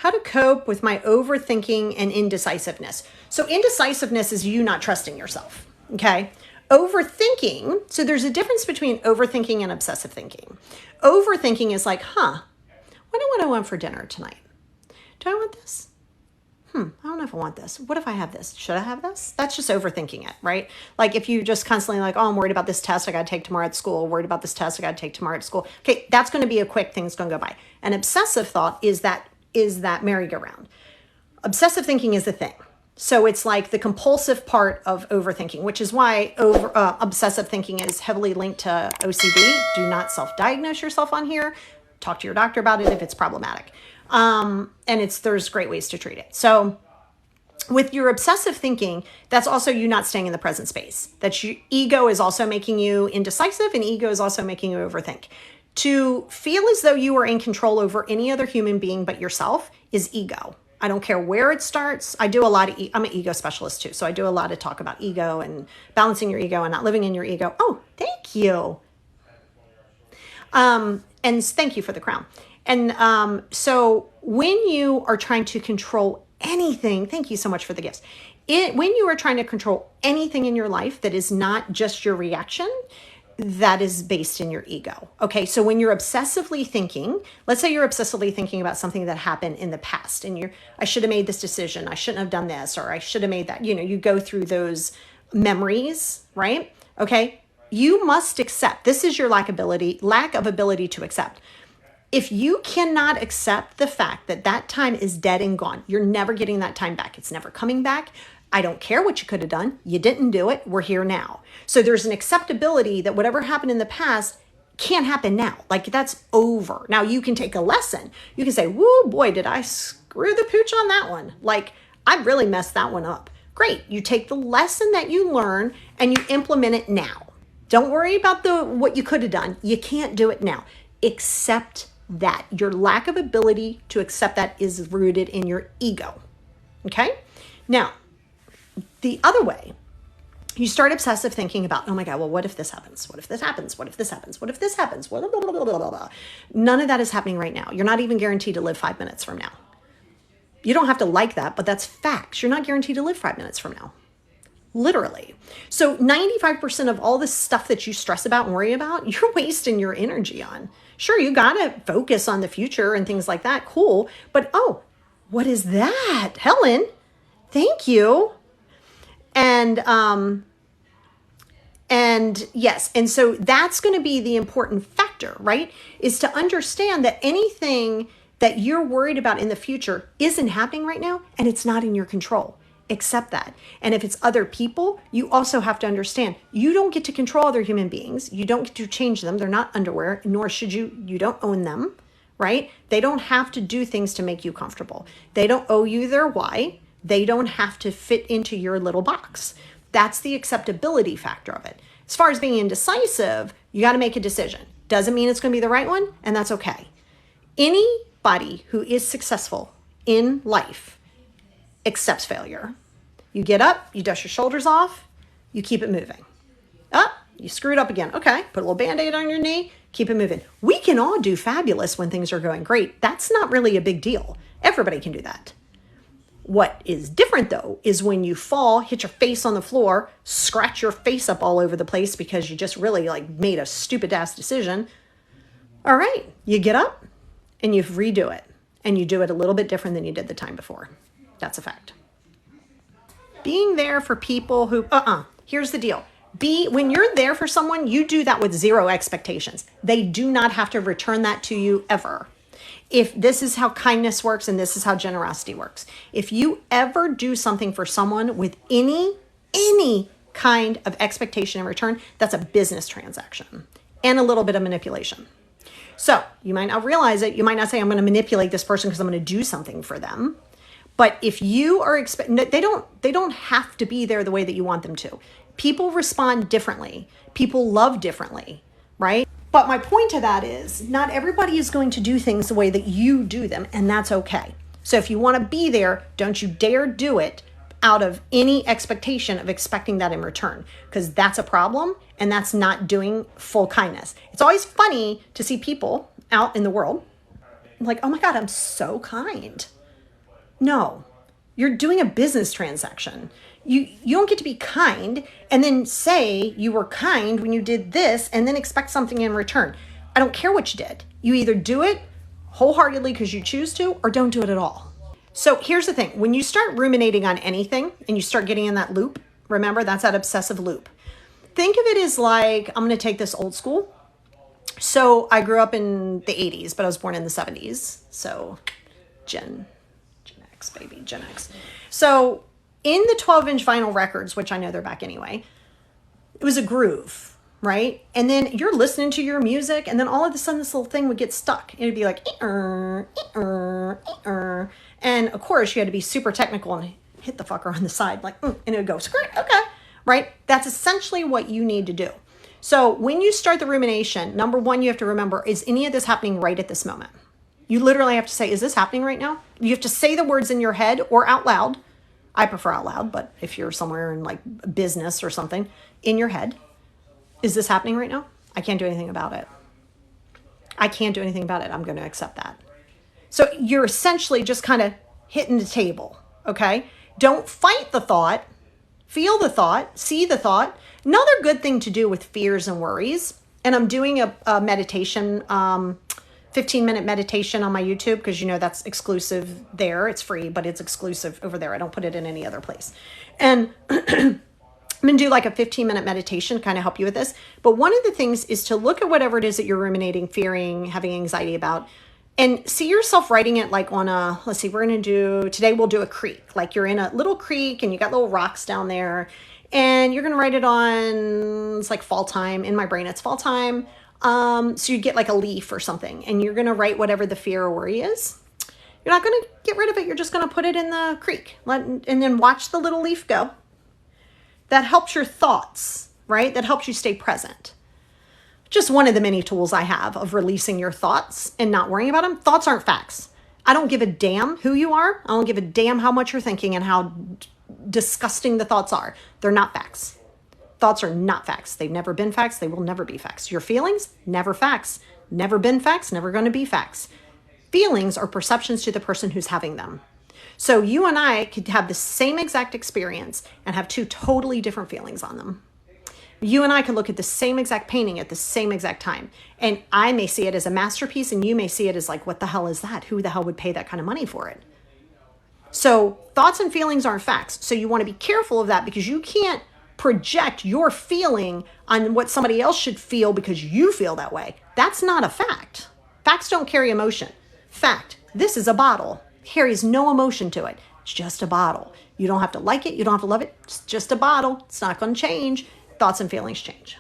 how to cope with my overthinking and indecisiveness. So indecisiveness is you not trusting yourself, okay? Overthinking, so there's a difference between overthinking and obsessive thinking. Overthinking is like, what do I want for dinner tonight? Do I want this? I don't know if I want this. What if I have this? Should I have this? That's just overthinking it, right? Like if you just constantly like, oh, I'm worried about this test I got to take tomorrow at school. Worried about this test I got to take tomorrow at school. Okay, that's going to be a quick thing that's going to go by. An obsessive thought is that merry-go-round. Obsessive thinking is the thing. So it's like the compulsive part of overthinking, which is why obsessive thinking is heavily linked to OCD. Do not self-diagnose yourself on here. Talk to your doctor about it if it's problematic. And there's great ways to treat it. So with your obsessive thinking, that's also you not staying in the present space. That your ego is also making you indecisive, and ego is also making you overthink. To feel as though you are in control over any other human being but yourself is ego. I don't care where it starts. I do a lot of, I'm an ego specialist too. So I do a lot of talk about ego and balancing your ego and not living in your ego. Oh, thank you. And thank you for the crown. And so when you are trying to control anything, thank you so much for the gifts. When you are trying to control anything in your life that is not just your reaction, that is based in your ego. Okay, so when you're obsessively thinking, let's say you're obsessively thinking about something that happened in the past and I should have made this decision, I shouldn't have done this, or I should have made that, you go through those memories, right? Okay, you must accept, this is your lack of ability to accept. If you cannot accept the fact that that time is dead and gone, you're never getting that time back. It's never coming back. I don't care what you could have done. You didn't do it. We're here now. So there's an acceptability that whatever happened in the past can't happen now. Like that's over. Now you can take a lesson. You can say, woo, boy, did I screw the pooch on that one. Like I really messed that one up. Great. You take the lesson that you learn and you implement it now. Don't worry about what you could have done. You can't do it now. Accept that. Your lack of ability to accept that is rooted in your ego. Okay? Now, the other way, you start obsessive thinking about, oh my God, well, what if this happens? What if this happens? What if this happens? What if this happens? Blah, blah, blah, blah, blah, blah. None of that is happening right now. You're not even guaranteed to live 5 minutes from now. You don't have to like that, but that's facts. You're not guaranteed to live 5 minutes from now. Literally. So 95% of all this stuff that you stress about and worry about, you're wasting your energy on. Sure, you got to focus on the future and things like that. Cool. But, oh, what is that? Helen, thank you. And yes, and so that's going to be the important factor, right? Is to understand that anything that you're worried about in the future isn't happening right now, and it's not in your control. Accept that. And if it's other people, you also have to understand you don't get to control other human beings. You don't get to change them. They're not underwear, nor should you. You don't own them, right? They don't have to do things to make you comfortable. They don't owe you their why. They don't have to fit into your little box. That's the acceptability factor of it. As far as being indecisive, you got to make a decision. Doesn't mean it's going to be the right one, and that's okay. Anybody who is successful in life accepts failure. You get up, you dust your shoulders off, you keep it moving. You screwed up again. Okay, put a little Band-Aid on your knee, keep it moving. We can all do fabulous when things are going great. That's not really a big deal. Everybody can do that. What is different though is when you fall, hit your face on the floor, scratch your face up all over the place because you just really made a stupid ass decision. All right, you get up and you redo it, and you do it a little bit different than you did the time before. That's a fact. Being there for people who, here's the deal. When you're there for someone, you do that with zero expectations. They do not have to return that to you ever. If this is how kindness works and this is how generosity works. If you ever do something for someone with any kind of expectation in return, that's a business transaction and a little bit of manipulation. So you might not realize it. You might not say, I'm going to manipulate this person because I'm going to do something for them. But if you are they don't have to be there the way that you want them to. People respond differently. People love differently, right? But my point to that is not everybody is going to do things the way that you do them, and that's okay. So if you want to be there, don't you dare do it out of any expectation of expecting that in return, because that's a problem, and that's not doing full kindness. It's always funny to see people out in the world like, oh my God, I'm so kind. No, you're doing a business transaction. You don't get to be kind and then say you were kind when you did this and then expect something in return. I don't care what you did. You either do it wholeheartedly because you choose to, or don't do it at all. So here's the thing. When you start ruminating on anything and you start getting in that loop, remember that's that obsessive loop. Think of it as like, I'm going to take this old school. So I grew up in the 80s, but I was born in the 70s. So Gen X, baby, Gen X. So in the 12-inch vinyl records, which I know they're back anyway, it was a groove, right? And then you're listening to your music, and then all of a sudden this little thing would get stuck. It'd be like, and of course you had to be super technical and hit the fucker on the side, like, and it would go, okay, right? That's essentially what you need to do. So when you start the rumination, number one, you have to remember, is any of this happening right at this moment? You literally have to say, is this happening right now? You have to say the words in your head or out loud. I prefer out loud, but if you're somewhere in like business or something, in your head, is this happening right now? I can't do anything about it. I can't do anything about it. I'm going to accept that. So you're essentially just kind of hitting the table, okay? Don't fight the thought. Feel the thought. See the thought. Another good thing to do with fears and worries, and I'm doing a meditation, 15-minute meditation on my YouTube, because you know that's exclusive there. It's free, but it's exclusive over there. I don't put it in any other place. And I'm going to do like a 15-minute meditation to kind of help you with this. But one of the things is to look at whatever it is that you're ruminating, fearing, having anxiety about, and see yourself writing it like on a, let's see, today we'll do a creek. Like you're in a little creek and you got little rocks down there, and you're going to write it on, it's like fall time. In my brain, it's fall time. So you get like a leaf or something, and you're going to write whatever the fear or worry is. You're not going to get rid of it. You're just going to put it in the creek, and then watch the little leaf go. That helps your thoughts, right? That helps you stay present. Just one of the many tools I have of releasing your thoughts and not worrying about them. Thoughts aren't facts. I don't give a damn who you are. I don't give a damn how much you're thinking and how disgusting the thoughts are. They're not facts. Thoughts are not facts. They've never been facts. They will never be facts. Your feelings, never facts. Never been facts, never going to be facts. Feelings are perceptions to the person who's having them. So you and I could have the same exact experience and have two totally different feelings on them. You and I could look at the same exact painting at the same exact time. And I may see it as a masterpiece, and you may see it as like, what the hell is that? Who the hell would pay that kind of money for it? So thoughts and feelings aren't facts. So you want to be careful of that, because you can't project your feeling on what somebody else should feel because you feel that way. That's not a fact. Facts don't carry emotion. Fact, this is a bottle. Carries no emotion to it. It's just a bottle. You don't have to like it. You don't have to love it. It's just a bottle. It's not going to change. Thoughts and feelings change.